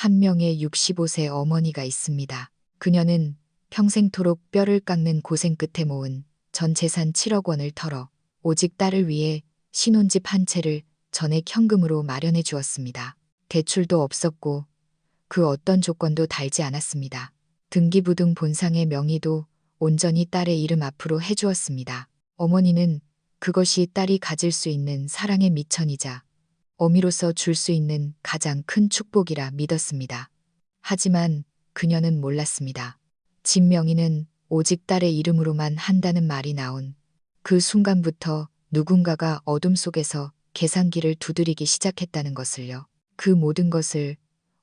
한 명의 65세 어머니가 있습니다. 그녀는 평생토록 뼈를 깎는 고생 끝에 모은 전 재산 7억 원을 털어 오직 딸을 위해 신혼집 한 채를 전액 현금으로 마련해 주었습니다. 대출도 없었고 그 어떤 조건도 달지 않았습니다. 등기부등 본상의 명의도 온전히 딸의 이름 앞으로 해주었습니다. 어머니는 그것이 딸이 가질 수 있는 사랑의 미천이자 어미로서 줄 수 있는 가장 큰 축복이라 믿었습니다. 하지만 그녀는 몰랐습니다. 집 명의는 오직 딸의 이름으로만 한다는 말이 나온 그 순간부터 누군가가 어둠 속에서 계산기를 두드리기 시작했다는 것을요. 그 모든 것을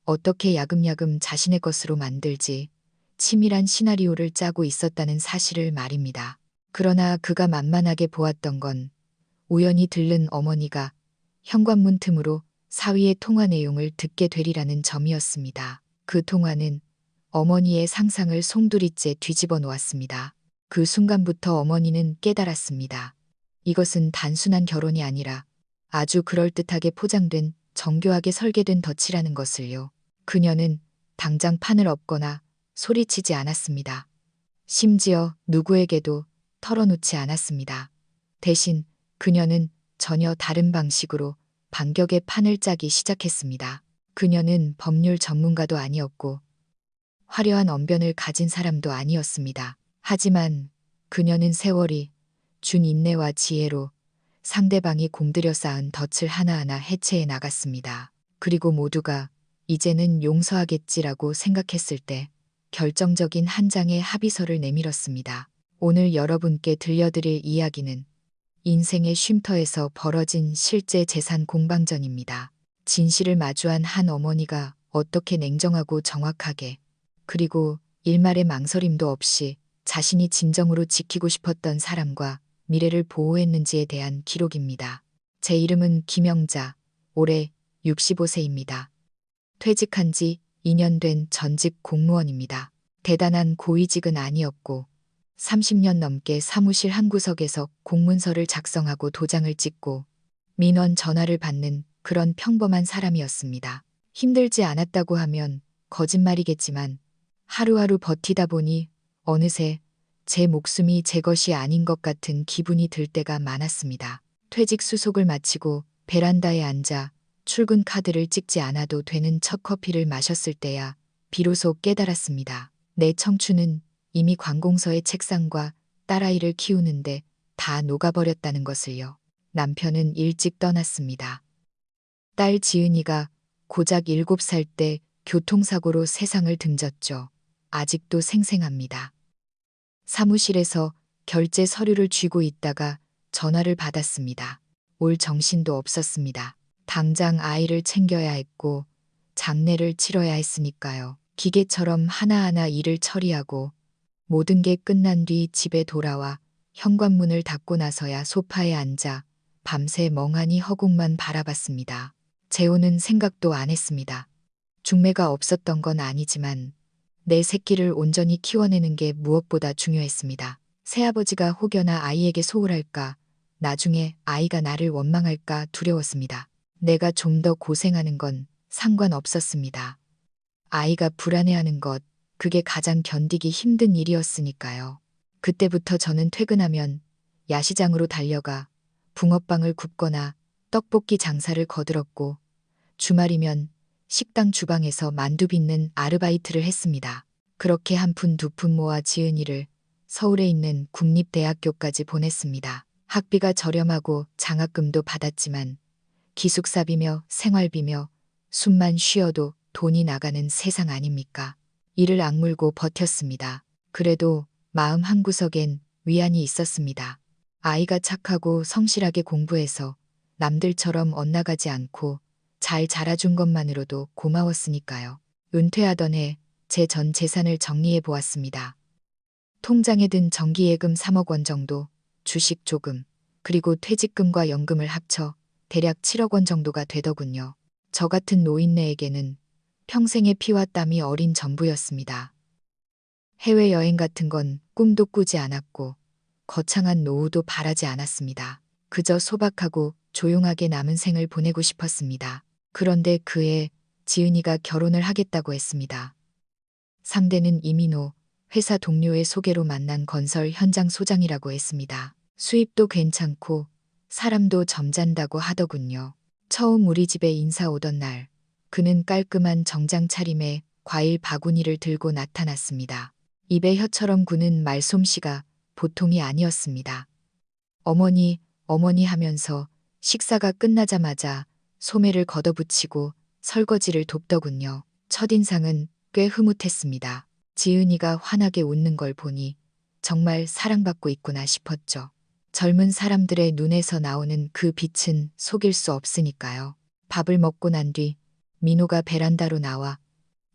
어떻게 야금야금 자신의 것으로 만들지 치밀한 시나리오를 짜고 있었다는 사실을 말입니다. 그러나 그가 만만하게 보았던 건 우연히 들른 어머니가 현관문 틈으로 사위의 통화 내용을 듣게 되리라는 점이었습니다. 그 통화는 어머니의 상상을 송두리째 뒤집어 놓았습니다. 그 순간부터 어머니는 깨달았습니다. 이것은 단순한 결혼이 아니라 아주 그럴듯하게 포장된 정교하게 설계된 덫이라는 것을요. 그녀는 당장 판을 엎거나 소리치지 않았습니다. 심지어 누구에게도 털어놓지 않았습니다. 대신 그녀는 전혀 다른 방식으로 반격의 판을 짜기 시작했습니다. 그녀는 법률 전문가도 아니었고 화려한 언변을 가진 사람도 아니었습니다. 하지만 그녀는 세월이 준 인내와 지혜로 상대방이 공들여 쌓은 덫을 하나하나 해체해 나갔습니다. 그리고 모두가 이제는 용서하겠지라고 생각했을 때 결정적인 한 장의 합의서를 내밀었습니다. 오늘 여러분께 들려드릴 이야기는 인생의 쉼터에서 벌어진 실제 재산 공방전입니다. 진실을 마주한 한 어머니가 어떻게 냉정하고 정확하게 그리고 일말의 망설임도 없이 자신이 진정으로 지키고 싶었던 사람과 미래를 보호했는지에 대한 기록입니다. 제 이름은 김영자, 올해 65세입니다. 퇴직한 지 2년 된 전직 공무원입니다. 대단한 고위직은 아니었고 30년 넘게 사무실 한 구석에서 공문서를 작성하고 도장을 찍고 민원 전화를 받는 그런 평범한 사람이었습니다. 힘들지 않았다고 하면 거짓말이겠지만 하루하루 버티다 보니 어느새 제 목숨이 제 것이 아닌 것 같은 기분이 들 때가 많았습니다. 퇴직 수속을 마치고 베란다에 앉아 출근 카드를 찍지 않아도 되는 첫 커피를 마셨을 때야 비로소 깨달았습니다. 내 청춘은 이미 관공서의 책상과 딸아이를 키우는데 다 녹아버렸다는 것을요. 남편은 일찍 떠났습니다. 딸 지은이가 고작 7살 때 교통사고로 세상을 등졌죠. 아직도 생생합니다. 사무실에서 결제 서류를 쥐고 있다가 전화를 받았습니다. 올 정신도 없었습니다. 당장 아이를 챙겨야 했고 장례를 치러야 했으니까요. 기계처럼 하나하나 일을 처리하고 모든 게 끝난 뒤 집에 돌아와 현관문을 닫고 나서야 소파에 앉아 밤새 멍하니 허공만 바라봤습니다. 재혼은 생각도 안 했습니다. 중매가 없었던 건 아니지만 내 새끼를 온전히 키워내는 게 무엇보다 중요했습니다. 새아버지가 혹여나 아이에게 소홀할까, 나중에 아이가 나를 원망할까 두려웠습니다. 내가 좀 더 고생하는 건 상관없었습니다. 아이가 불안해하는 것, 그게 가장 견디기 힘든 일이었으니까요. 그때부터 저는 퇴근하면 야시장으로 달려가 붕어빵을 굽거나 떡볶이 장사를 거들었고 주말이면 식당 주방에서 만두 빚는 아르바이트를 했습니다. 그렇게 한 푼 두 푼 모아 지은이를 서울에 있는 국립대학교까지 보냈습니다. 학비가 저렴하고 장학금도 받았지만 기숙사비며 생활비며 숨만 쉬어도 돈이 나가는 세상 아닙니까? 이를 악물고 버텼습니다. 그래도 마음 한구석엔 위안이 있었습니다. 아이가 착하고 성실하게 공부해서 남들처럼 엇나가지 않고 잘 자라준 것만으로도 고마웠으니까요. 은퇴하던 해 제 전 재산을 정리해 보았습니다. 통장에 든 정기예금 3억 원 정도, 주식 조금, 그리고 퇴직금과 연금을 합쳐 대략 7억 원 정도가 되더군요. 저 같은 노인네에게는 평생의 피와 땀이 어린 전부였습니다. 해외여행 같은 건 꿈도 꾸지 않았고 거창한 노후도 바라지 않았습니다. 그저 소박하고 조용하게 남은 생을 보내고 싶었습니다. 그런데 그해 지은이가 결혼을 하겠다고 했습니다. 상대는 이민호, 회사 동료의 소개로 만난 건설 현장 소장이라고 했습니다. 수입도 괜찮고 사람도 점잖다고 하더군요. 처음 우리 집에 인사 오던 날, 그는 깔끔한 정장 차림에 과일 바구니를 들고 나타났습니다. 입에 혀처럼 구는 말솜씨가 보통이 아니었습니다. 어머니, 어머니 하면서 식사가 끝나자마자 소매를 걷어붙이고 설거지를 돕더군요. 첫인상은 꽤 흐뭇했습니다. 지은이가 환하게 웃는 걸 보니 정말 사랑받고 있구나 싶었죠. 젊은 사람들의 눈에서 나오는 그 빛은 속일 수 없으니까요. 밥을 먹고 난 뒤 민호가 베란다로 나와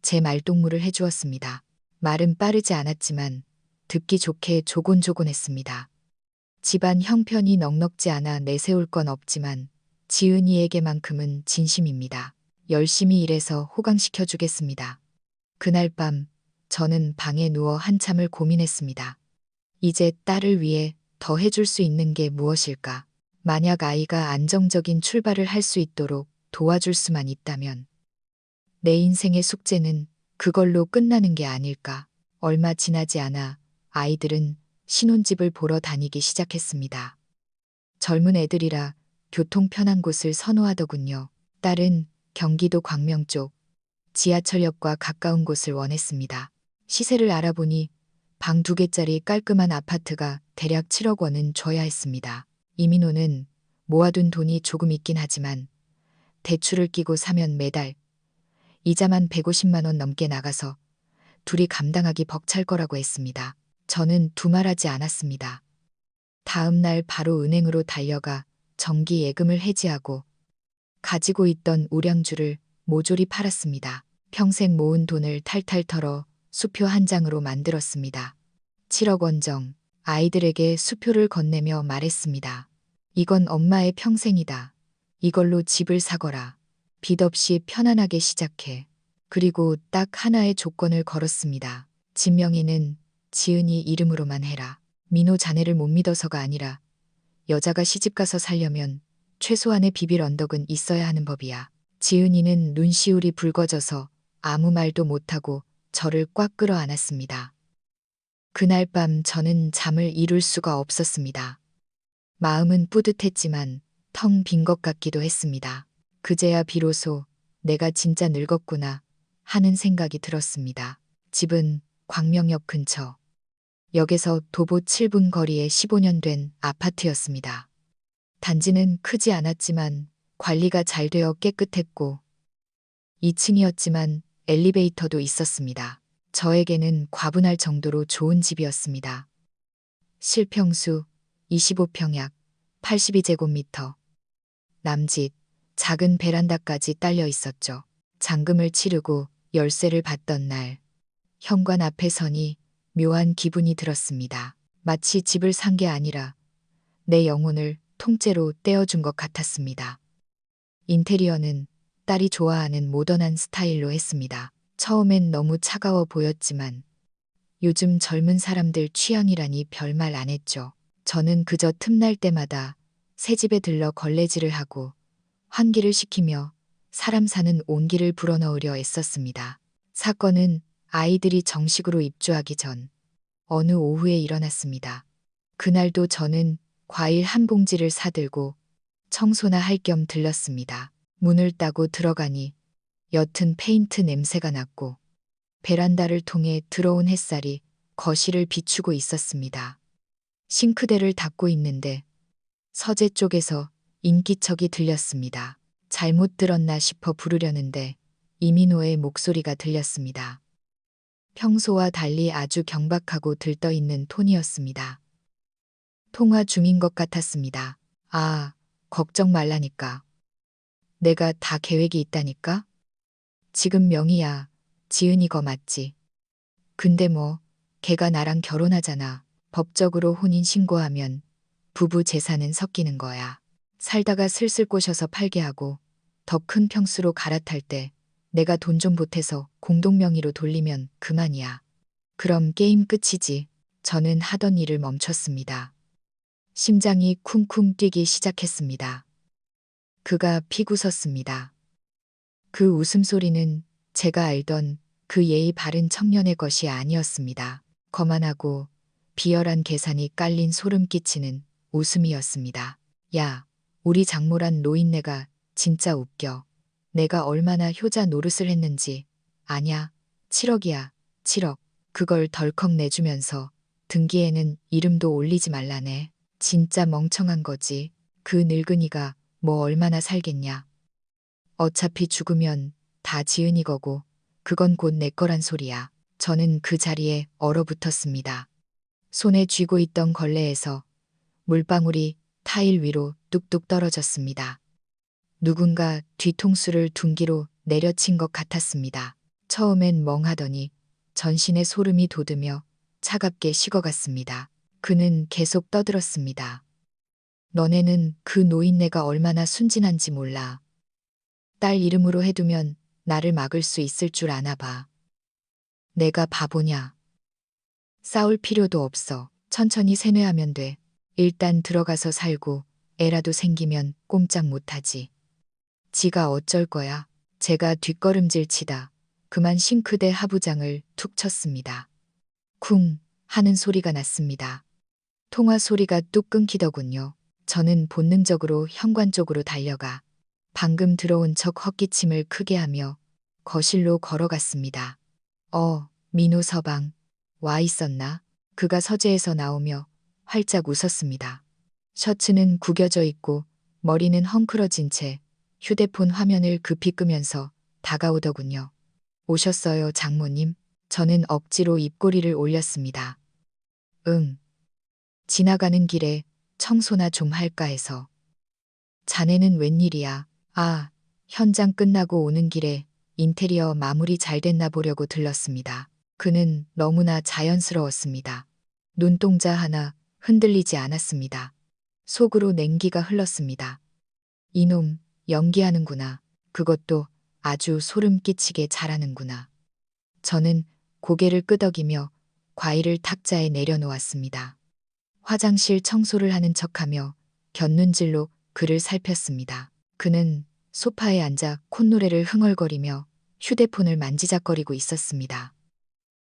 제 말동무를 해주었습니다. 말은 빠르지 않았지만 듣기 좋게 조곤조곤했습니다. 집안 형편이 넉넉지 않아 내세울 건 없지만 지은이에게만큼은 진심입니다. 열심히 일해서 호강시켜 주겠습니다. 그날 밤 저는 방에 누워 한참을 고민했습니다. 이제 딸을 위해 더 해줄 수 있는 게 무엇일까? 만약 아이가 안정적인 출발을 할 수 있도록 도와줄 수만 있다면 내 인생의 숙제는 그걸로 끝나는 게 아닐까? 얼마 지나지 않아 아이들은 신혼집을 보러 다니기 시작했습니다. 젊은 애들이라 교통 편한 곳을 선호하더군요. 딸은 경기도 광명 쪽 지하철역과 가까운 곳을 원했습니다. 시세를 알아보니 방 2개짜리 깔끔한 아파트가 대략 7억 원은 줘야 했습니다. 이민호는 모아둔 돈이 조금 있긴 하지만 대출을 끼고 사면 매달 이자만 150만 원 넘게 나가서 둘이 감당하기 벅찰 거라고 했습니다. 저는 두말하지 않았습니다. 다음 날 바로 은행으로 달려가 정기 예금을 해지하고 가지고 있던 우량주를 모조리 팔았습니다. 평생 모은 돈을 탈탈 털어 수표 한 장으로 만들었습니다. 7억 원 정. 아이들에게 수표를 건네며 말했습니다. 이건 엄마의 평생이다. 이걸로 집을 사거라. 빚 없이 편안하게 시작해. 그리고 딱 하나의 조건을 걸었습니다. 집 명의는 지은이 이름으로만 해라. 민호 자네를 못 믿어서가 아니라 여자가 시집가서 살려면 최소한의 비빌 언덕은 있어야 하는 법이야. 지은이는 눈시울이 붉어져서 아무 말도 못하고 저를 꽉 끌어안았습니다. 그날 밤 저는 잠을 이룰 수가 없었습니다. 마음은 뿌듯했지만 텅 빈 것 같기도 했습니다. 그제야 비로소 내가 진짜 늙었구나 하는 생각이 들었습니다. 집은 광명역 근처. 역에서 도보 7분 거리에 15년 된 아파트였습니다. 단지는 크지 않았지만 관리가 잘 되어 깨끗했고 2층이었지만 엘리베이터도 있었습니다. 저에게는 과분할 정도로 좋은 집이었습니다. 실평수 25평약 82제곱미터. 남짓, 작은 베란다까지 딸려 있었죠. 잔금을 치르고 열쇠를 받던 날, 현관 앞에 서니 묘한 기분이 들었습니다. 마치 집을 산 게 아니라 내 영혼을 통째로 떼어준 것 같았습니다. 인테리어는 딸이 좋아하는 모던한 스타일로 했습니다. 처음엔 너무 차가워 보였지만 요즘 젊은 사람들 취향이라니 별말 안 했죠. 저는 그저 틈날 때마다 새 집에 들러 걸레질을 하고 환기를 시키며 사람 사는 온기를 불어넣으려 애썼습니다. 사건은 아이들이 정식으로 입주하기 전 어느 오후에 일어났습니다. 그날도 저는 과일 한 봉지를 사들고 청소나 할 겸 들렀습니다. 문을 따고 들어가니 옅은 페인트 냄새가 났고 베란다를 통해 들어온 햇살이 거실을 비추고 있었습니다. 싱크대를 닦고 있는데 서재 쪽에서 인기척이 들렸습니다. 잘못 들었나 싶어 부르려는데 이민호의 목소리가 들렸습니다. 평소와 달리 아주 경박하고 들떠있는 톤이었습니다. 통화 중인 것 같았습니다. 아, 걱정 말라니까. 내가 다 계획이 있다니까? 지금 명의야. 지은이 거 맞지? 근데 뭐, 걔가 나랑 결혼하잖아. 법적으로 혼인 신고하면 부부 재산은 섞이는 거야. 살다가 슬슬 꼬셔서 팔게 하고 더 큰 평수로 갈아탈 때 내가 돈 좀 보태서 공동명의로 돌리면 그만이야. 그럼 게임 끝이지. 저는 하던 일을 멈췄습니다. 심장이 쿵쿵 뛰기 시작했습니다. 그가 피고섰습니다. 그 웃음소리는 제가 알던 그 예의 바른 청년의 것이 아니었습니다. 거만하고 비열한 계산이 깔린 소름 끼치는 웃음이었습니다. 야, 우리 장모란 노인네가 진짜 웃겨. 내가 얼마나 효자 노릇을 했는지 아냐? 7억이야, 7억. 그걸 덜컥 내주면서 등기에는 이름도 올리지 말라네. 진짜 멍청한 거지. 그 늙은이가 뭐 얼마나 살겠냐. 어차피 죽으면 다 지은이 거고 그건 곧 내 거란 소리야. 저는 그 자리에 얼어붙었습니다. 손에 쥐고 있던 걸레에서 물방울이 타일 위로 뚝뚝 떨어졌습니다. 누군가 뒤통수를 둔기로 내려친 것 같았습니다. 처음엔 멍하더니 전신에 소름이 돋으며 차갑게 식어갔습니다. 그는 계속 떠들었습니다. 너네는 그 노인네가 얼마나 순진한지 몰라. 딸 이름으로 해두면 나를 막을 수 있을 줄 아나 봐. 내가 바보냐. 싸울 필요도 없어. 천천히 세뇌하면 돼. 일단 들어가서 살고 애라도 생기면 꼼짝 못하지. 지가 어쩔 거야. 제가 뒷걸음질 치다 그만 싱크대 하부장을 툭 쳤습니다. 쿵 하는 소리가 났습니다. 통화 소리가 뚝 끊기더군요. 저는 본능적으로 현관 쪽으로 달려가 방금 들어온 척 헛기침을 크게 하며 거실로 걸어갔습니다. 민호 서방, 와 있었나? 그가 서재에서 나오며 활짝 웃었습니다. 셔츠는 구겨져 있고 머리는 헝클어진 채 휴대폰 화면을 급히 끄면서 다가오더군요. 오셨어요, 장모님? 저는 억지로 입꼬리를 올렸습니다. 응. 지나가는 길에 청소나 좀 할까 해서. 자네는 웬일이야? 아, 현장 끝나고 오는 길에 인테리어 마무리 잘 됐나 보려고 들렀습니다. 그는 너무나 자연스러웠습니다. 눈동자 하나 흔들리지 않았습니다. 속으로 냉기가 흘렀습니다. 이놈, 연기하는구나. 그것도 아주 소름 끼치게 잘하는구나. 저는 고개를 끄덕이며 과일을 탁자에 내려놓았습니다. 화장실 청소를 하는 척하며 곁눈질로 그를 살폈습니다. 그는 소파에 앉아 콧노래를 흥얼거리며 휴대폰을 만지작거리고 있었습니다.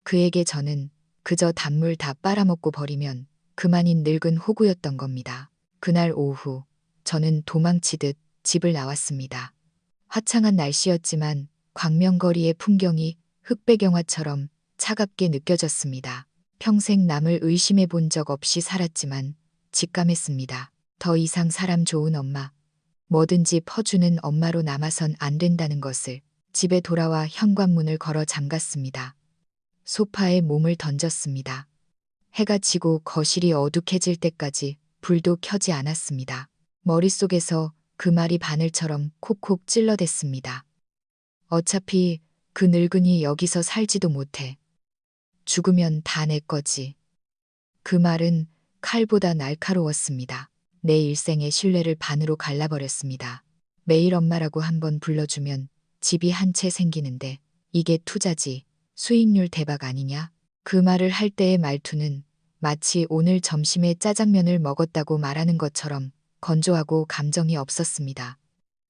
그에게 저는 그저 단물 다 빨아먹고 버리면 그만인 늙은 호구였던 겁니다. 그날 오후 저는 도망치듯 집을 나왔습니다. 화창한 날씨였지만 광명거리의 풍경이 흑백영화처럼 차갑게 느껴졌습니다. 평생 남을 의심해 본 적 없이 살았지만 직감했습니다. 더 이상 사람 좋은 엄마, 뭐든지 퍼주는 엄마로 남아선 안 된다는 것을. 집에 돌아와 현관문을 걸어 잠갔습니다. 소파에 몸을 던졌습니다. 해가 지고 거실이 어둑해질 때까지 불도 켜지 않았습니다. 머릿속에서 그 말이 바늘처럼 콕콕 찔러댔습니다. 어차피 그 늙은이 여기서 살지도 못해. 죽으면 다 내 거지. 그 말은 칼보다 날카로웠습니다. 내 일생의 신뢰를 반으로 갈라버렸습니다. 매일 엄마라고 한번 불러주면 집이 한 채 생기는데 이게 투자지. 수익률 대박 아니냐? 그 말을 할 때의 말투는 마치 오늘 점심에 짜장면을 먹었다고 말하는 것처럼 건조하고 감정이 없었습니다.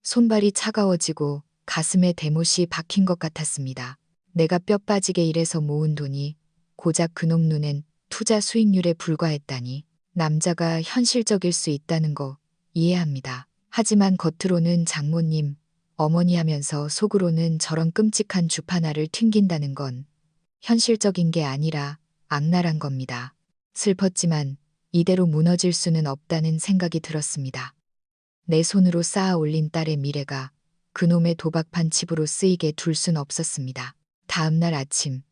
손발이 차가워지고 가슴에 대못이 박힌 것 같았습니다. 내가 뼈 빠지게 일해서 모은 돈이 고작 그놈 눈엔 투자 수익률에 불과했다니. 남자가 현실적일 수 있다는 거 이해합니다. 하지만 겉으로는 장모님, 어머니 하면서 속으로는 저런 끔찍한 주파나를 튕긴다는 건 현실적인 게 아니라 악랄한 겁니다. 슬펐지만 이대로 무너질 수는 없다는 생각이 들었습니다. 내 손으로 쌓아 올린 딸의 미래가 그놈의 도박판 칩으로 쓰이게 둘 순 없었습니다. 다음 날 아침,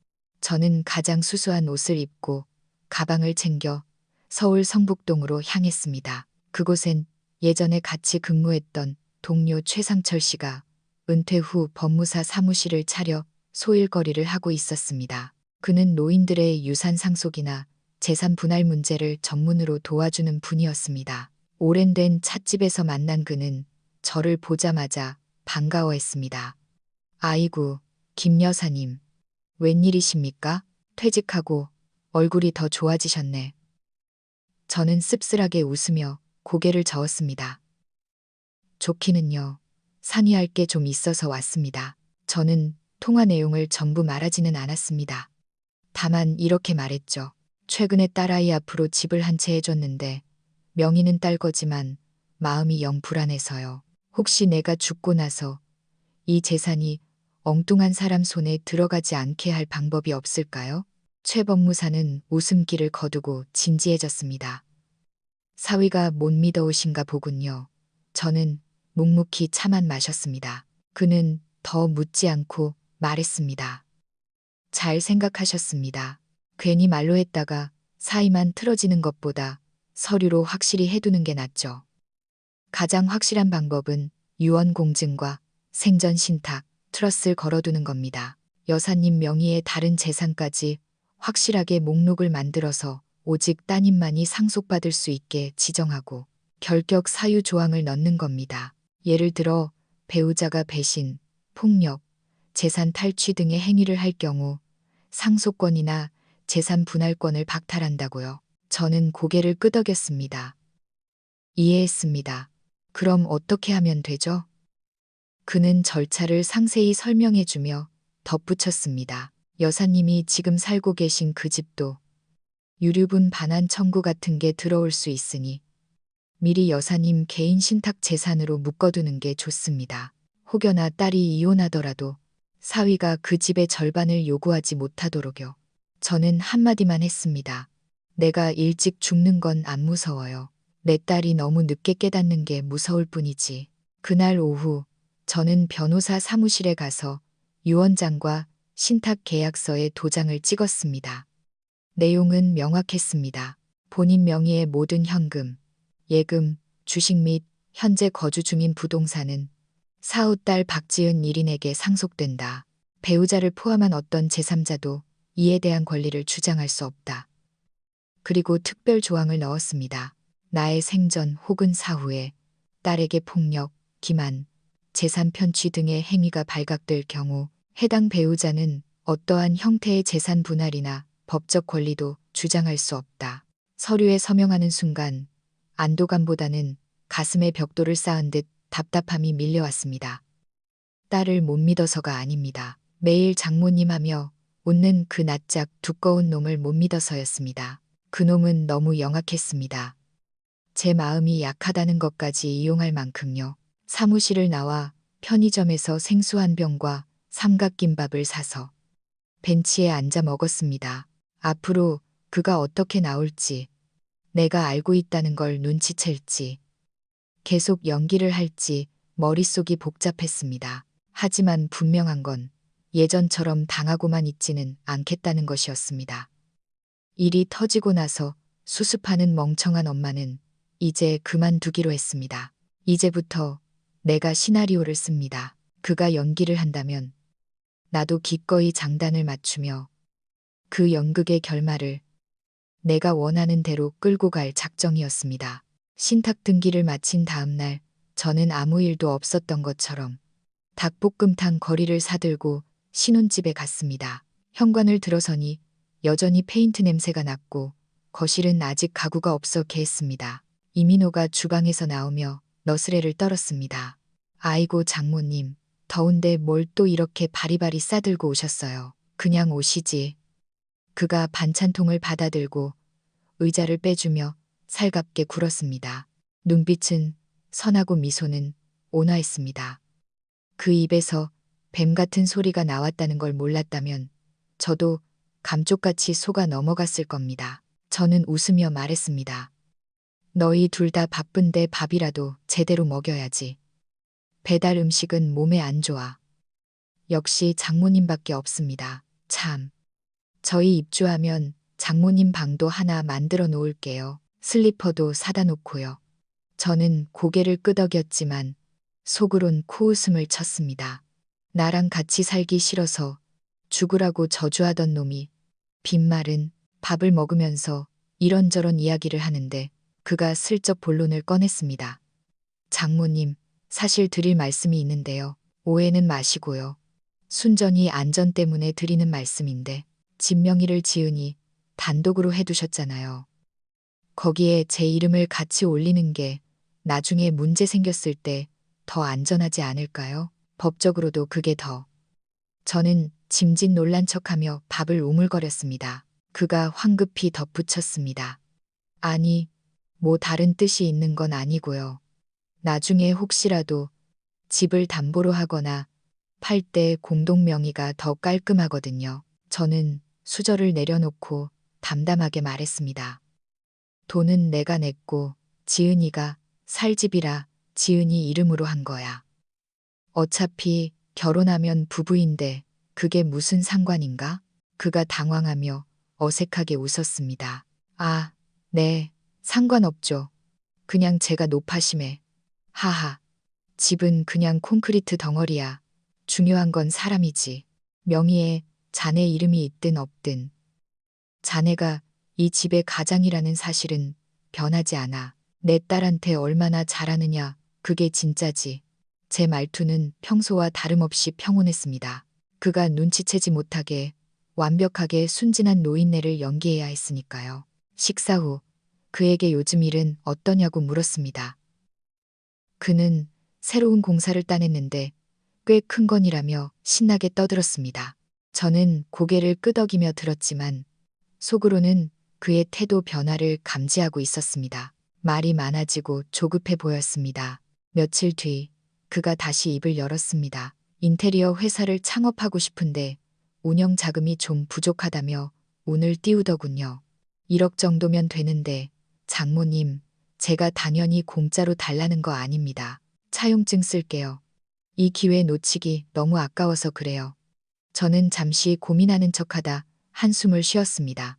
저는 가장 수수한 옷을 입고 가방을 챙겨 서울 성북동으로 향했습니다. 그곳엔 예전에 같이 근무했던 동료 최상철 씨가 은퇴 후 법무사 사무실을 차려 소일거리를 하고 있었습니다. 그는 노인들의 유산 상속이나 재산 분할 문제를 전문으로 도와주는 분이었습니다. 오랜된 찻집에서 만난 그는 저를 보자마자 반가워했습니다. 아이고, 김 여사님. 웬일이십니까? 퇴직하고 얼굴이 더 좋아지셨네. 저는 씁쓸하게 웃으며 고개를 저었습니다. 좋기는요. 상의할 게 좀 있어서 왔습니다. 저는 통화 내용을 전부 말하지는 않았습니다. 다만 이렇게 말했죠. 최근에 딸아이 앞으로 집을 한 채 해줬는데 명의는 딸 거지만 마음이 영 불안해서요. 혹시 내가 죽고 나서 이 재산이 엉뚱한 사람 손에 들어가지 않게 할 방법이 없을까요? 최 법무사는 웃음기를 거두고 진지해졌습니다. 사위가 못 믿어오신가 보군요. 저는 묵묵히 차만 마셨습니다. 그는 더 묻지 않고 말했습니다. 잘 생각하셨습니다. 괜히 말로 했다가 사이만 틀어지는 것보다 서류로 확실히 해두는 게 낫죠. 가장 확실한 방법은 유언 공증과 생전 신탁, 트러스를 걸어두는 겁니다. 여사님 명의의 다른 재산까지 확실하게 목록을 만들어서 오직 따님만이 상속받을 수 있게 지정하고 결격 사유 조항을 넣는 겁니다. 예를 들어 배우자가 배신, 폭력, 재산 탈취 등의 행위를 할 경우 상속권이나 재산 분할권을 박탈한다고요. 저는 고개를 끄덕였습니다. 이해했습니다. 그럼 어떻게 하면 되죠? 그는 절차를 상세히 설명해주며 덧붙였습니다. 여사님이 지금 살고 계신 그 집도 유류분 반환 청구 같은 게 들어올 수 있으니 미리 여사님 개인 신탁 재산으로 묶어두는 게 좋습니다. 혹여나 딸이 이혼하더라도 사위가 그 집의 절반을 요구하지 못하도록요. 저는 한마디만 했습니다. 내가 일찍 죽는 건 안 무서워요. 내 딸이 너무 늦게 깨닫는 게 무서울 뿐이지. 그날 오후 저는 변호사 사무실에 가서 유언장과 신탁 계약서에 도장을 찍었습니다. 내용은 명확했습니다. 본인 명의의 모든 현금, 예금, 주식 및 현재 거주 중인 부동산은 사후 딸 박지은 1인에게 상속된다. 배우자를 포함한 어떤 제3자도 이에 대한 권리를 주장할 수 없다. 그리고 특별 조항을 넣었습니다. 나의 생전 혹은 사후에 딸에게 폭력, 기만, 재산 편취 등의 행위가 발각될 경우 해당 배우자는 어떠한 형태의 재산 분할이나 법적 권리도 주장할 수 없다. 서류에 서명하는 순간 안도감보다는 가슴에 벽돌을 쌓은 듯 답답함이 밀려왔습니다. 딸을 못 믿어서가 아닙니다. 매일 장모님 하며 웃는 그 낯짝 두꺼운 놈을 못 믿어서였습니다. 그 놈은 너무 영악했습니다. 제 마음이 약하다는 것까지 이용할 만큼요. 사무실을 나와 편의점에서 생수 한 병과 삼각김밥을 사서 벤치에 앉아 먹었습니다. 앞으로 그가 어떻게 나올지, 내가 알고 있다는 걸 눈치챌지, 계속 연기를 할지 머릿속이 복잡했습니다. 하지만 분명한 건 예전처럼 당하고만 있지는 않겠다는 것이었습니다. 일이 터지고 나서 수습하는 멍청한 엄마는 이제 그만두기로 했습니다. 이제부터 내가 시나리오를 씁니다. 그가 연기를 한다면 나도 기꺼이 장단을 맞추며 그 연극의 결말을 내가 원하는 대로 끌고 갈 작정이었습니다. 신탁 등기를 마친 다음 날 저는 아무 일도 없었던 것처럼 닭볶음탕 거리를 사들고 신혼집에 갔습니다. 현관을 들어서니 여전히 페인트 냄새가 났고 거실은 아직 가구가 없어 개했습니다. 이민호가 주방에서 나오며 너스레를 떨었습니다. 아이고 장모님, 더운데 뭘 또 이렇게 바리바리 싸들고 오셨어요. 그냥 오시지. 그가 반찬통을 받아들고 의자를 빼주며 살갑게 굴었습니다. 눈빛은 선하고 미소는 온화했습니다. 그 입에서 뱀 같은 소리가 나왔다는 걸 몰랐다면 저도 감쪽같이 속아 넘어갔을 겁니다. 저는 웃으며 말했습니다. 너희 둘 다 바쁜데 밥이라도 제대로 먹여야지. 배달 음식은 몸에 안 좋아. 역시 장모님밖에 없습니다. 참. 저희 입주하면 장모님 방도 하나 만들어 놓을게요. 슬리퍼도 사다 놓고요. 저는 고개를 끄덕였지만 속으론 코웃음을 쳤습니다. 나랑 같이 살기 싫어서 죽으라고 저주하던 놈이 빈말은 밥을 먹으면서 이런저런 이야기를 하는데 그가 슬쩍 본론을 꺼냈습니다. 장모님, 사실 드릴 말씀이 있는데요. 오해는 마시고요. 순전히 안전 때문에 드리는 말씀인데 집 명의를 지으니 단독으로 해두셨잖아요. 거기에 제 이름을 같이 올리는 게 나중에 문제 생겼을 때 더 안전하지 않을까요? 법적으로도 그게 더. 저는 짐짓 놀란 척하며 밥을 우물거렸습니다. 그가 황급히 덧붙였습니다. 아니, 뭐 다른 뜻이 있는 건 아니고요. 나중에 혹시라도 집을 담보로 하거나 팔 때 공동 명의가 더 깔끔하거든요. 저는 수저를 내려놓고 담담하게 말했습니다. 돈은 내가 냈고 지은이가 살 집이라 지은이 이름으로 한 거야. 어차피 결혼하면 부부인데 그게 무슨 상관인가? 그가 당황하며 어색하게 웃었습니다. 아, 네, 상관없죠. 그냥 제가 노파심에. 하하, 집은 그냥 콘크리트 덩어리야. 중요한 건 사람이지. 명의에 자네 이름이 있든 없든. 자네가 이 집의 가장이라는 사실은 변하지 않아. 내 딸한테 얼마나 잘하느냐, 그게 진짜지. 제 말투는 평소와 다름없이 평온했습니다. 그가 눈치채지 못하게 완벽하게 순진한 노인네를 연기해야 했으니까요. 식사 후 그에게 요즘 일은 어떠냐고 물었습니다. 그는 새로운 공사를 따냈는데 꽤 큰 건이라며 신나게 떠들었습니다. 저는 고개를 끄덕이며 들었지만 속으로는 그의 태도 변화를 감지하고 있었습니다. 말이 많아지고 조급해 보였습니다. 며칠 뒤 그가 다시 입을 열었습니다. 인테리어 회사를 창업하고 싶은데 운영 자금이 좀 부족하다며 운을 띄우더군요. 1억 정도면 되는데 장모님, 제가 당연히 공짜로 달라는 거 아닙니다. 차용증 쓸게요. 이 기회 놓치기 너무 아까워서 그래요. 저는 잠시 고민하는 척하다 한숨을 쉬었습니다.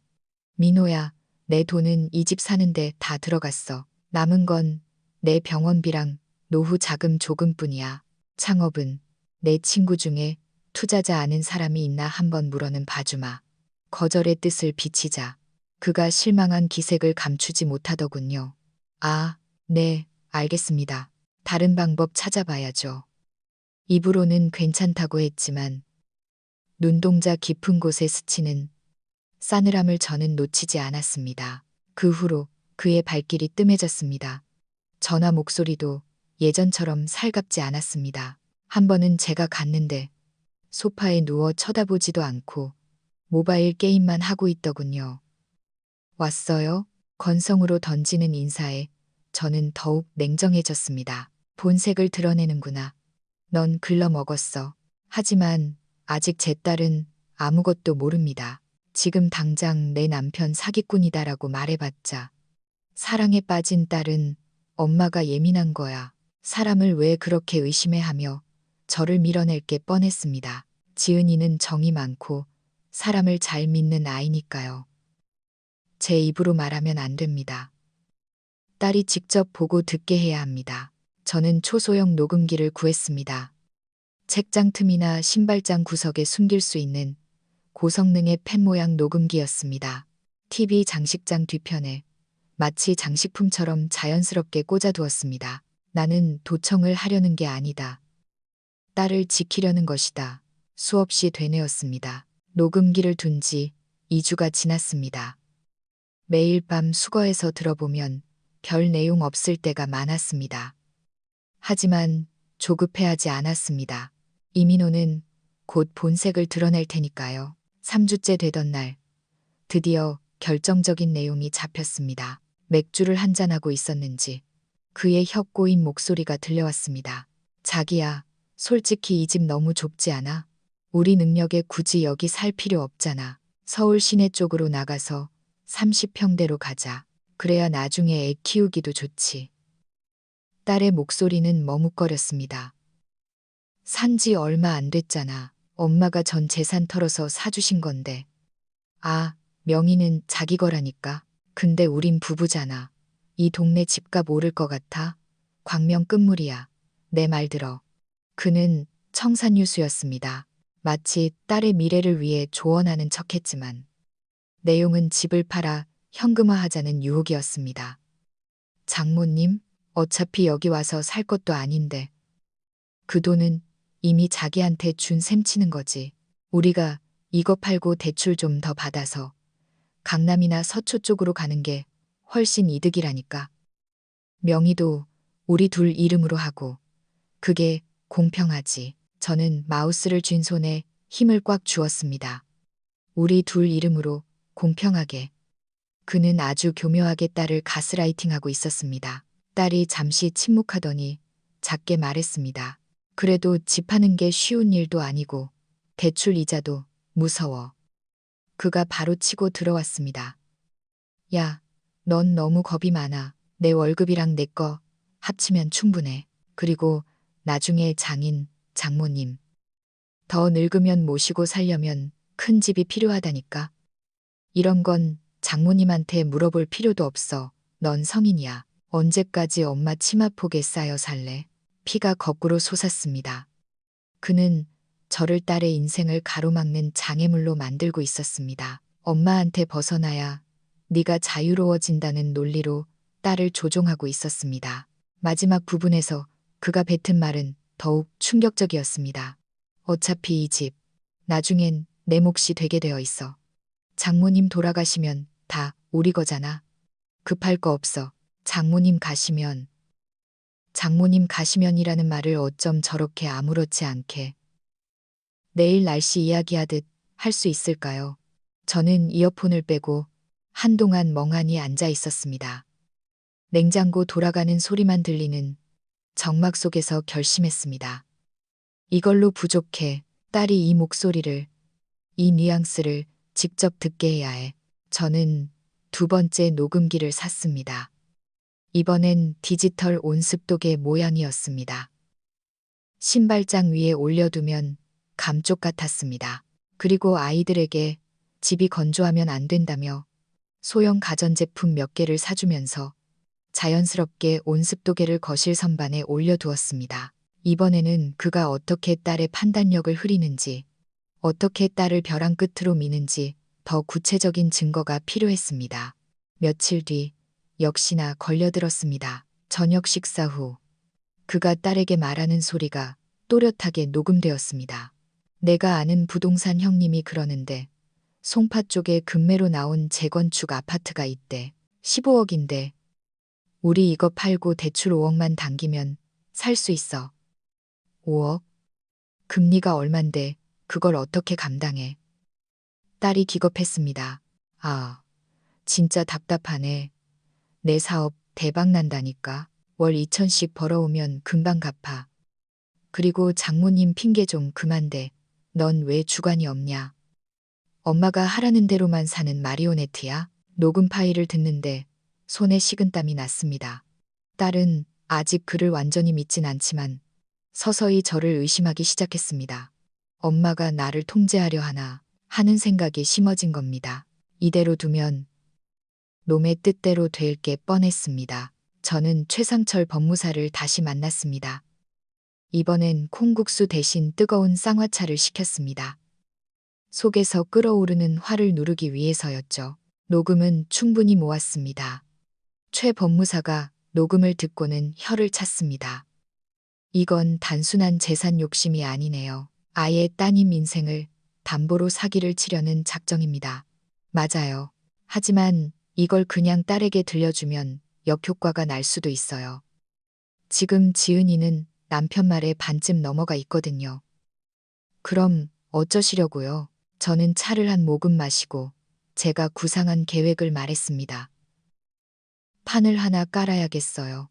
민호야, 내 돈은 이 집 사는데 다 들어갔어. 남은 건 내 병원비랑 노후 자금 조금뿐이야. 창업은 내 친구 중에 투자자 아는 사람이 있나 한번 물어는 봐주마. 거절의 뜻을 비치자 그가 실망한 기색을 감추지 못하더군요. 아, 네, 알겠습니다. 다른 방법 찾아봐야죠. 입으로는 괜찮다고 했지만 눈동자 깊은 곳에 스치는 싸늘함을 저는 놓치지 않았습니다. 그 후로 그의 발길이 뜸해졌습니다. 전화 목소리도 예전처럼 살갑지 않았습니다. 한 번은 제가 갔는데 소파에 누워 쳐다보지도 않고 모바일 게임만 하고 있더군요. 왔어요? 건성으로 던지는 인사에 저는 더욱 냉정해졌습니다. 본색을 드러내는구나. 넌 글러먹었어. 하지만 아직 제 딸은 아무것도 모릅니다. 지금 당장 내 남편 사기꾼이다라고 말해봤자 사랑에 빠진 딸은 엄마가 예민한 거야. 사람을 왜 그렇게 의심해 하며 저를 밀어낼 게 뻔했습니다. 지은이는 정이 많고 사람을 잘 믿는 아이니까요. 제 입으로 말하면 안 됩니다. 딸이 직접 보고 듣게 해야 합니다. 저는 초소형 녹음기를 구했습니다. 책장 틈이나 신발장 구석에 숨길 수 있는 고성능의 펜 모양 녹음기였습니다. TV 장식장 뒤편에 마치 장식품처럼 자연스럽게 꽂아두었습니다. 나는 도청을 하려는 게 아니다. 딸을 지키려는 것이다. 수없이 되뇌었습니다. 녹음기를 둔 지 2주가 지났습니다. 매일 밤 수거해서 들어보면 별 내용 없을 때가 많았습니다. 하지만 조급해하지 않았습니다. 이민호는 곧 본색을 드러낼 테니까요. 3주째 되던 날 드디어 결정적인 내용이 잡혔습니다. 맥주를 한잔하고 있었는지 그의 혀 꼬인 목소리가 들려왔습니다. 자기야, 솔직히 이 집 너무 좁지 않아? 우리 능력에 굳이 여기 살 필요 없잖아. 서울 시내 쪽으로 나가서 30평대로 가자. 그래야 나중에 애 키우기도 좋지. 딸의 목소리는 머뭇거렸습니다. 산지 얼마 안 됐잖아. 엄마가 전 재산 털어서 사주신 건데. 아, 명의는 자기 거라니까. 근데 우린 부부잖아. 이 동네 집값 오를 것 같아? 광명 끝물이야. 내 말 들어. 그는 청산유수였습니다. 마치 딸의 미래를 위해 조언하는 척했지만 내용은 집을 팔아 현금화하자는 유혹이었습니다. 장모님, 어차피 여기 와서 살 것도 아닌데 그 돈은 이미 자기한테 준 셈 치는 거지. 우리가 이거 팔고 대출 좀 더 받아서 강남이나 서초 쪽으로 가는 게 훨씬 이득이라니까. 명의도 우리 둘 이름으로 하고 그게 공평하지. 저는 마우스를 쥔 손에 힘을 꽉 주었습니다. 우리 둘 이름으로 공평하게. 그는 아주 교묘하게 딸을 가스라이팅하고 있었습니다. 딸이 잠시 침묵하더니 작게 말했습니다. 그래도 집 하는 게 쉬운 일도 아니고 대출 이자도 무서워. 그가 바로 치고 들어왔습니다. 야, 넌 너무 겁이 많아. 내 월급이랑 내 거 합치면 충분해. 그리고 나중에 장인, 장모님. 더 늙으면 모시고 살려면 큰 집이 필요하다니까. 이런 건 장모님한테 물어볼 필요도 없어. 넌 성인이야. 언제까지 엄마 치마폭에 쌓여 살래? 피가 거꾸로 솟았습니다. 그는 저를 딸의 인생을 가로막는 장애물로 만들고 있었습니다. 엄마한테 벗어나야 네가 자유로워진다는 논리로 딸을 조종하고 있었습니다. 마지막 부분에서 그가 뱉은 말은 더욱 충격적이었습니다. 어차피 이 집, 나중엔 내 몫이 되게 되어 있어. 장모님 돌아가시면 다 우리 거잖아. 급할 거 없어. 장모님 가시면이라는 말을 어쩜 저렇게 아무렇지 않게 내일 날씨 이야기하듯 할 수 있을까요? 저는 이어폰을 빼고 한동안 멍하니 앉아 있었습니다. 냉장고 돌아가는 소리만 들리는 정막 속에서 결심했습니다. 이걸로 부족해. 딸이 이 목소리를, 이 뉘앙스를 직접 듣게 해야 해. 저는 두 번째 녹음기를 샀습니다. 이번엔 디지털 온습도계 모양이었습니다. 신발장 위에 올려두면 감쪽 같았습니다. 그리고 아이들에게 집이 건조하면 안 된다며 소형 가전제품 몇 개를 사주면서 자연스럽게 온습도계를 거실 선반에 올려두었습니다. 이번에는 그가 어떻게 딸의 판단력을 흐리는지, 어떻게 딸을 벼랑 끝으로 미는지 더 구체적인 증거가 필요했습니다. 며칠 뒤 역시나 걸려들었습니다. 저녁 식사 후 그가 딸에게 말하는 소리가 또렷하게 녹음되었습니다. 내가 아는 부동산 형님이 그러는데 송파 쪽에 금매로 나온 재건축 아파트가 있대. 15억인데 우리 이거 팔고 대출 5억만 당기면 살 수 있어. 5억? 금리가 얼만데 그걸 어떻게 감당해? 딸이 기겁했습니다. 아, 진짜 답답하네. 내 사업 대박 난다니까. 월 2천씩 벌어오면 금방 갚아. 그리고 장모님 핑계 좀 그만대. 넌 왜 주관이 없냐? 엄마가 하라는 대로만 사는 마리오네트야? 녹음 파일을 듣는데 손에 식은땀이 났습니다. 딸은 아직 그를 완전히 믿진 않지만 서서히 저를 의심하기 시작했습니다. 엄마가 나를 통제하려 하나 하는 생각이 심어진 겁니다. 이대로 두면 놈의 뜻대로 될 게 뻔했습니다. 저는 최상철 법무사를 다시 만났습니다. 이번엔 콩국수 대신 뜨거운 쌍화차를 시켰습니다. 속에서 끓어오르는 화를 누르기 위해서였죠. 녹음은 충분히 모았습니다. 최 법무사가 녹음을 듣고는 혀를 찼습니다. 이건 단순한 재산 욕심이 아니네요. 아예 따님 인생을 담보로 사기를 치려는 작정입니다. 맞아요. 하지만 이걸 그냥 딸에게 들려주면 역효과가 날 수도 있어요. 지금 지은이는 남편 말에 반쯤 넘어가 있거든요. 그럼 어쩌시려고요? 저는 차를 한 모금 마시고 제가 구상한 계획을 말했습니다. 판을 하나 깔아야겠어요.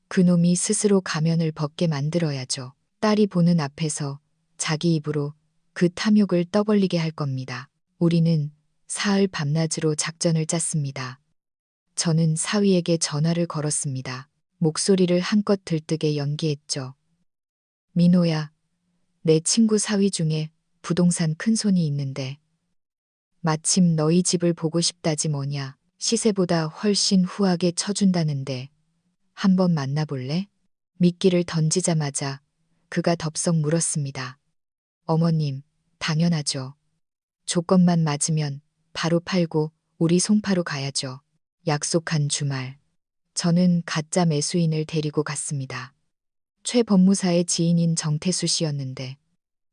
그놈이 스스로 가면을 벗게 만들어야죠. 딸이 보는 앞에서 자기 입으로 그 탐욕을 떠벌리게 할 겁니다. 우리는 사흘 밤낮으로 작전을 짰습니다. 저는 사위에게 전화를 걸었습니다. 목소리를 한껏 들뜨게 연기했죠. 민호야, 내 친구 사위 중에 부동산 큰손이 있는데 마침 너희 집을 보고 싶다지 뭐냐. 시세보다 훨씬 후하게 쳐준다는데 한번 만나볼래? 미끼를 던지자마자 그가 덥석 물었습니다. 어머님, 당연하죠. 조건만 맞으면 바로 팔고 우리 송파로 가야죠. 약속한 주말. 저는 가짜 매수인을 데리고 갔습니다. 최 법무사의 지인인 정태수 씨였는데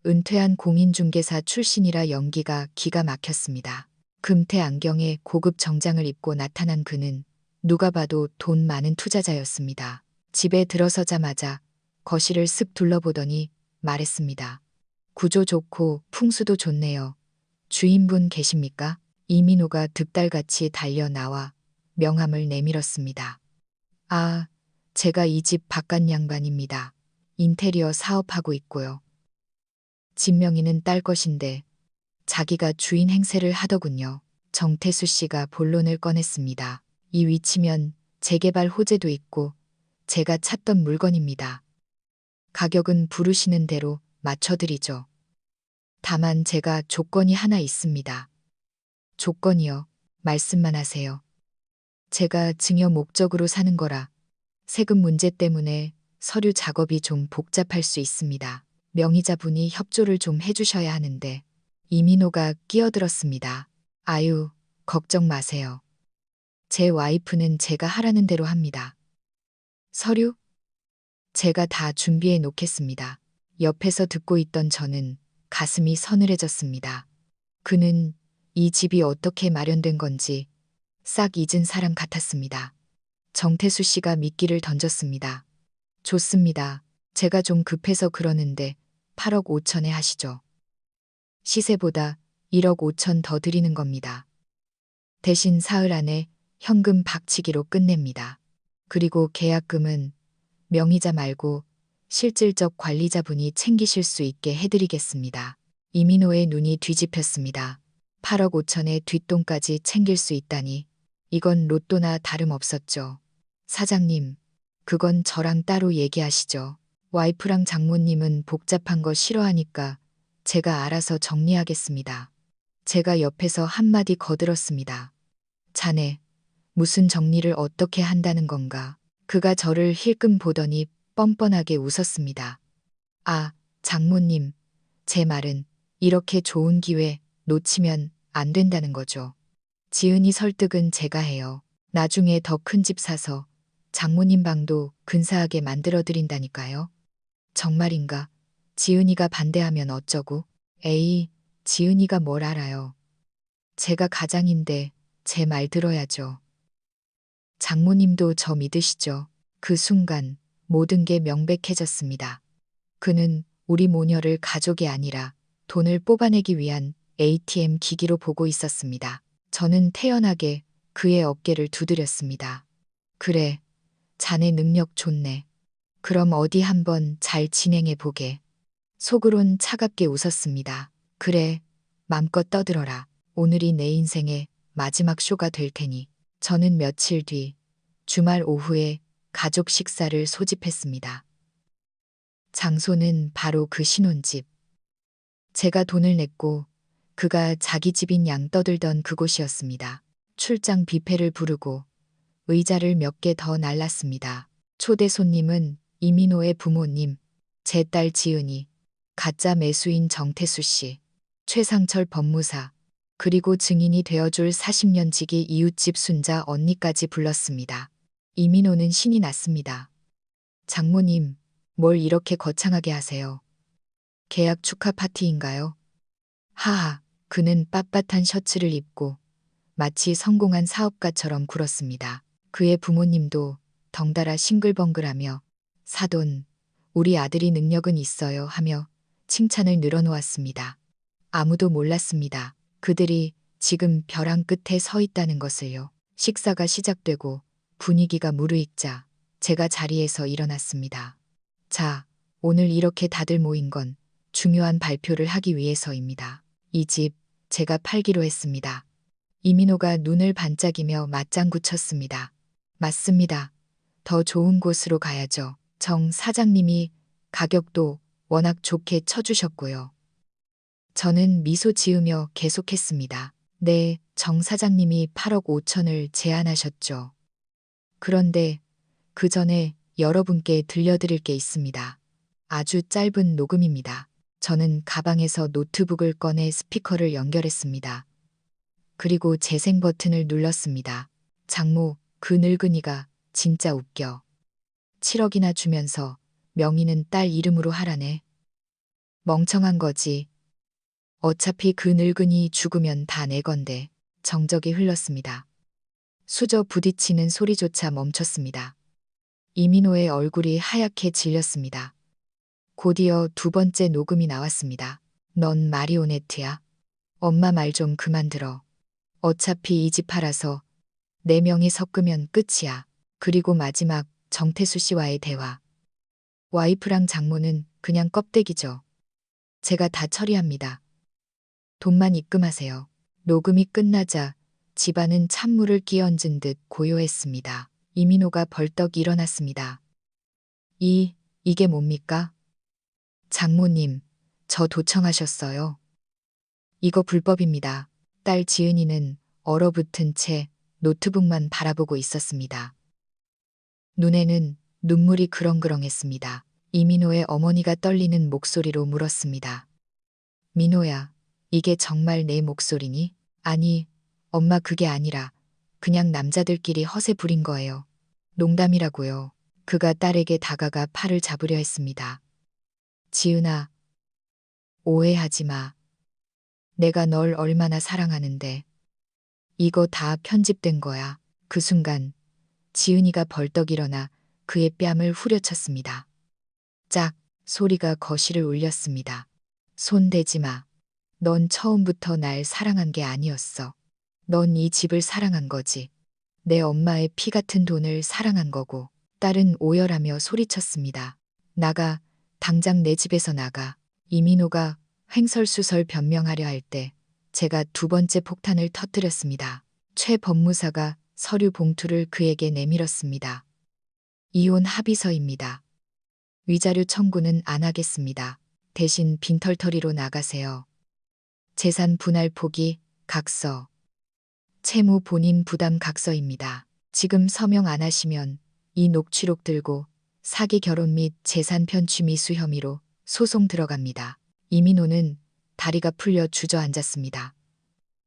은퇴한 공인중개사 출신이라 연기가 기가 막혔습니다. 금태 안경에 고급 정장을 입고 나타난 그는 누가 봐도 돈 많은 투자자였습니다. 집에 들어서자마자 거실을 쓱 둘러보더니 말했습니다. 구조 좋고 풍수도 좋네요. 주인분 계십니까? 이민호가 득달같이 달려 나와 명함을 내밀었습니다. 아, 제가 이 집 바깥 양반입니다. 인테리어 사업하고 있고요. 집 명의는 딸 것인데 자기가 주인 행세를 하더군요. 정태수 씨가 본론을 꺼냈습니다. 이 위치면 재개발 호재도 있고 제가 찾던 물건입니다. 가격은 부르시는 대로 맞춰드리죠. 다만 제가 조건이 하나 있습니다. 조건이요. 말씀만 하세요. 제가 증여 목적으로 사는 거라 세금 문제 때문에 서류 작업이 좀 복잡할 수 있습니다. 명의자분이 협조를 좀 해주셔야 하는데 이민호가 끼어들었습니다. 아유, 걱정 마세요. 제 와이프는 제가 하라는 대로 합니다. 서류? 제가 다 준비해 놓겠습니다. 옆에서 듣고 있던 저는 가슴이 서늘해졌습니다. 그는 이 집이 어떻게 마련된 건지 싹 잊은 사람 같았습니다. 정태수 씨가 미끼를 던졌습니다. 좋습니다. 제가 좀 급해서 그러는데 8억 5천에 하시죠. 시세보다 1억 5천 더 드리는 겁니다. 대신 사흘 안에 현금 박치기로 끝냅니다. 그리고 계약금은 명의자 말고 실질적 관리자분이 챙기실 수 있게 해드리겠습니다. 이민호의 눈이 뒤집혔습니다. 8억 5천에 뒷돈까지 챙길 수 있다니 이건 로또나 다름없었죠. 사장님, 그건 저랑 따로 얘기하시죠. 와이프랑 장모님은 복잡한 거 싫어하니까 제가 알아서 정리하겠습니다. 제가 옆에서 한마디 거들었습니다. 자네, 무슨 정리를 어떻게 한다는 건가? 그가 저를 힐끔 보더니 뻔뻔하게 웃었습니다. 아, 장모님, 제 말은 이렇게 좋은 기회 놓치면 안 된다는 거죠. 지은이 설득은 제가 해요. 나중에 더 큰 집 사서 장모님 방도 근사하게 만들어 드린다니까요. 정말인가? 지은이가 반대하면 어쩌고? 에이, 지은이가 뭘 알아요. 제가 가장인데 제 말 들어야죠. 장모님도 저 믿으시죠? 그 순간 모든 게 명백해졌습니다. 그는 우리 모녀를 가족이 아니라 돈을 뽑아내기 위한 ATM 기기로 보고 있었습니다. 저는 태연하게 그의 어깨를 두드렸습니다. 그래, 자네 능력 좋네. 그럼 어디 한번 잘 진행해 보게. 속으론 차갑게 웃었습니다. 그래, 맘껏 떠들어라. 오늘이 내 인생의 마지막 쇼가 될 테니. 저는 며칠 뒤 주말 오후에 가족 식사를 소집했습니다. 장소는 바로 그 신혼집. 제가 돈을 냈고 그가 자기 집인 양 떠들던 그곳이었습니다. 출장 뷔페를 부르고 의자를 몇 개 더 날랐습니다. 초대 손님은 이민호의 부모님, 제 딸 지은이, 가짜 매수인 정태수 씨, 최상철 법무사, 그리고 증인이 되어줄 40년 지기 이웃집 순자 언니까지 불렀습니다. 이민호는 신이 났습니다. 장모님, 뭘 이렇게 거창하게 하세요? 계약 축하 파티인가요? 하하, 그는 빳빳한 셔츠를 입고 마치 성공한 사업가처럼 굴었습니다. 그의 부모님도 덩달아 싱글벙글하며 사돈, 우리 아들이 능력은 있어요 하며 칭찬을 늘어놓았습니다. 아무도 몰랐습니다. 그들이 지금 벼랑 끝에 서 있다는 것을요. 식사가 시작되고 분위기가 무르익자 제가 자리에서 일어났습니다. 자, 오늘 이렇게 다들 모인 건 중요한 발표를 하기 위해서입니다. 이 집 제가 팔기로 했습니다. 이민호가 눈을 반짝이며 맞장구 쳤습니다. 맞습니다. 더 좋은 곳으로 가야죠. 정 사장님이 가격도 워낙 좋게 쳐주셨고요. 저는 미소 지으며 계속했습니다. 네, 정 사장님이 8억 5천을 제안하셨죠. 그런데 그 전에 여러분께 들려드릴 게 있습니다. 아주 짧은 녹음입니다. 저는 가방에서 노트북을 꺼내 스피커를 연결했습니다. 그리고 재생 버튼을 눌렀습니다. 장모, 그 늙은이가 진짜 웃겨. 7억이나 주면서 명의는 딸 이름으로 하라네. 멍청한 거지. 어차피 그 늙은이 죽으면 다 내 건데. 정적이 흘렀습니다. 수저 부딪히는 소리조차 멈췄습니다. 이민호의 얼굴이 하얗게 질렸습니다. 곧이어 두 번째 녹음이 나왔습니다. 넌 마리오네트야. 엄마 말 좀 그만 들어. 어차피 이 집 팔아서 네 명이 섞으면 끝이야. 그리고 마지막 정태수 씨와의 대화. 와이프랑 장모는 그냥 껍데기죠. 제가 다 처리합니다. 돈만 입금하세요. 녹음이 끝나자 집안은 찬물을 끼얹은 듯 고요했습니다. 이민호가 벌떡 일어났습니다. 이게 뭡니까? 장모님, 저 도청하셨어요. 이거 불법입니다. 딸 지은이는 얼어붙은 채 노트북만 바라보고 있었습니다. 눈에는 눈물이 그렁그렁했습니다. 이민호의 어머니가 떨리는 목소리로 물었습니다. 민호야, 이게 정말 내 목소리니? 아니, 엄마 그게 아니라 그냥 남자들끼리 허세 부린 거예요. 농담이라고요. 그가 딸에게 다가가 팔을 잡으려 했습니다. 지은아, 오해하지 마. 내가 널 얼마나 사랑하는데. 이거 다 편집된 거야. 그 순간 지은이가 벌떡 일어나 그의 뺨을 후려쳤습니다. 짝 소리가 거실을 울렸습니다. 손 대지 마. 넌 처음부터 날 사랑한 게 아니었어. 넌 이 집을 사랑한 거지. 내 엄마의 피 같은 돈을 사랑한 거고. 딸은 오열하며 소리쳤습니다. 나가. 당장 내 집에서 나가. 이민호가 횡설수설 변명하려 할 때 제가 두 번째 폭탄을 터뜨렸습니다. 최 법무사가 서류 봉투를 그에게 내밀었습니다. 이혼 합의서입니다. 위자료 청구는 안 하겠습니다. 대신 빈털터리로 나가세요. 재산 분할 포기, 각서. 채무 본인 부담 각서입니다. 지금 서명 안 하시면 이 녹취록 들고 사기 결혼 및 재산 편취 미수 혐의로 소송 들어갑니다. 이민호는 다리가 풀려 주저앉았습니다.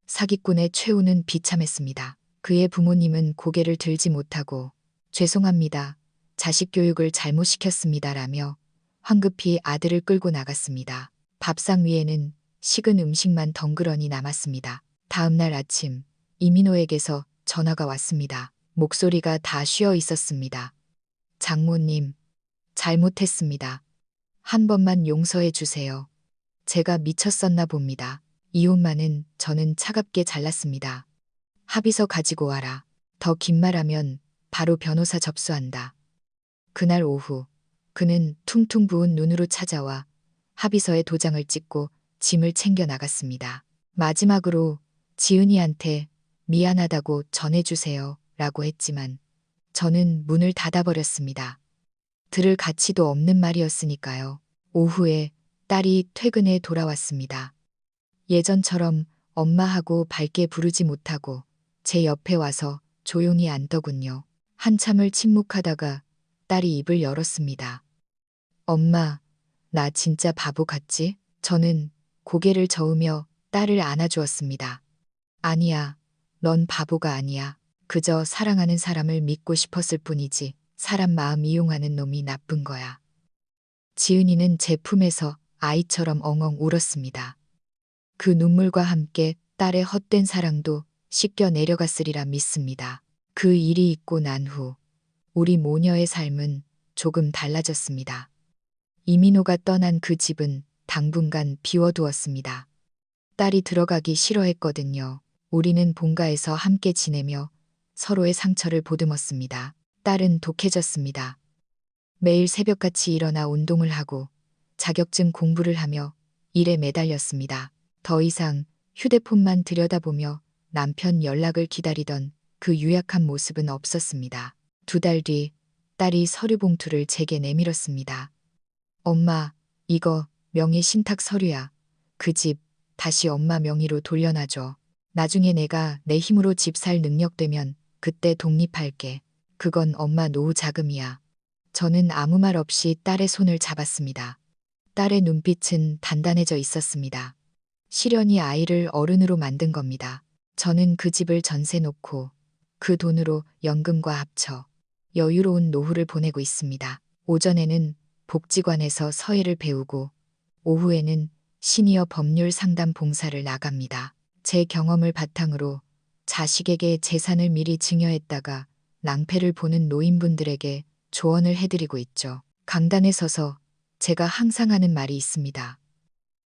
사기꾼의 최후는 비참했습니다. 그의 부모님은 고개를 들지 못하고 죄송합니다. 자식 교육을 잘못 시켰습니다라며 황급히 아들을 끌고 나갔습니다. 밥상 위에는 식은 음식만 덩그러니 남았습니다. 다음 날 아침 이민호에게서 전화가 왔습니다. 목소리가 다 쉬어 있었습니다. 장모님, 잘못했습니다. 한 번만 용서해 주세요. 제가 미쳤었나 봅니다. 이혼만은 저는 차갑게 잘랐습니다. 합의서 가지고 와라. 더 긴 말하면 바로 변호사 접수한다. 그날 오후 그는 퉁퉁 부은 눈으로 찾아와 합의서에 도장을 찍고 짐을 챙겨 나갔습니다. 마지막으로 지은이한테 미안하다고 전해주세요 라고 했지만 저는 문을 닫아버렸습니다. 들을 가치도 없는 말이었으니까요. 오후에 딸이 퇴근해 돌아왔습니다. 예전처럼 엄마하고 밝게 부르지 못하고 제 옆에 와서 조용히 앉더군요. 한참을 침묵하다가 딸이 입을 열었습니다. 엄마, 나 진짜 바보 같지? 저는 고개를 저으며 딸을 안아주었습니다. 아니야, 넌 바보가 아니야. 그저 사랑하는 사람을 믿고 싶었을 뿐이지 사람 마음 이용하는 놈이 나쁜 거야. 지은이는 제 품에서 아이처럼 엉엉 울었습니다. 그 눈물과 함께 딸의 헛된 사랑도 씻겨 내려갔으리라 믿습니다. 그 일이 있고 난 후 우리 모녀의 삶은 조금 달라졌습니다. 이민호가 떠난 그 집은 당분간 비워두었습니다. 딸이 들어가기 싫어했거든요. 우리는 본가에서 함께 지내며 서로의 상처를 보듬었습니다. 딸은 독해졌습니다. 매일 새벽같이 일어나 운동을 하고 자격증 공부를 하며 일에 매달렸습니다. 더 이상 휴대폰만 들여다보며 남편 연락을 기다리던 그 유약한 모습은 없었습니다. 2달 뒤 딸이 서류 봉투를 제게 내밀었습니다. 엄마, 이거 명의 신탁 서류야. 그 집 다시 엄마 명의로 돌려놔줘. 나중에 내가 내 힘으로 집 살 능력 되면 그때 독립할게. 그건 엄마 노후 자금이야. 저는 아무 말 없이 딸의 손을 잡았습니다. 딸의 눈빛은 단단해져 있었습니다. 시련이 아이를 어른으로 만든 겁니다. 저는 그 집을 전세 놓고 그 돈으로 연금과 합쳐 여유로운 노후를 보내고 있습니다. 오전에는 복지관에서 서예를 배우고 오후에는 시니어 법률 상담 봉사를 나갑니다. 제 경험을 바탕으로 자식에게 재산을 미리 증여했다가 낭패를 보는 노인분들에게 조언을 해드리고 있죠. 강단에 서서 제가 항상 하는 말이 있습니다.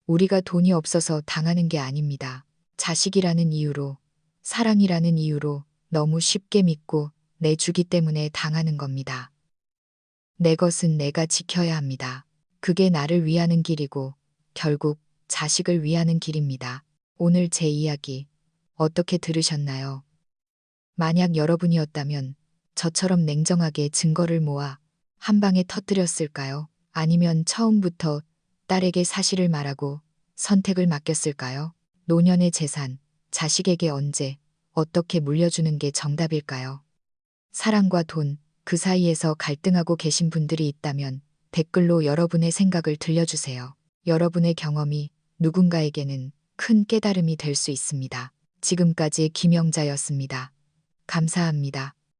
우리가 돈이 없어서 당하는 게 아닙니다. 자식이라는 이유로, 사랑이라는 이유로 너무 쉽게 믿고 내주기 때문에 당하는 겁니다. 내 것은 내가 지켜야 합니다. 그게 나를 위하는 길이고 결국 자식을 위하는 길입니다. 오늘 제 이야기 어떻게 들으셨나요? 만약 여러분이었다면 저처럼 냉정하게 증거를 모아 한 방에 터뜨렸을까요? 아니면 처음부터 딸에게 사실을 말하고 선택을 맡겼을까요? 노년의 재산, 자식에게 언제, 어떻게 물려주는 게 정답일까요? 사랑과 돈, 그 사이에서 갈등하고 계신 분들이 있다면 댓글로 여러분의 생각을 들려주세요. 여러분의 경험이 누군가에게는 큰 깨달음이 될 수 있습니다. 지금까지 김영자였습니다. 감사합니다.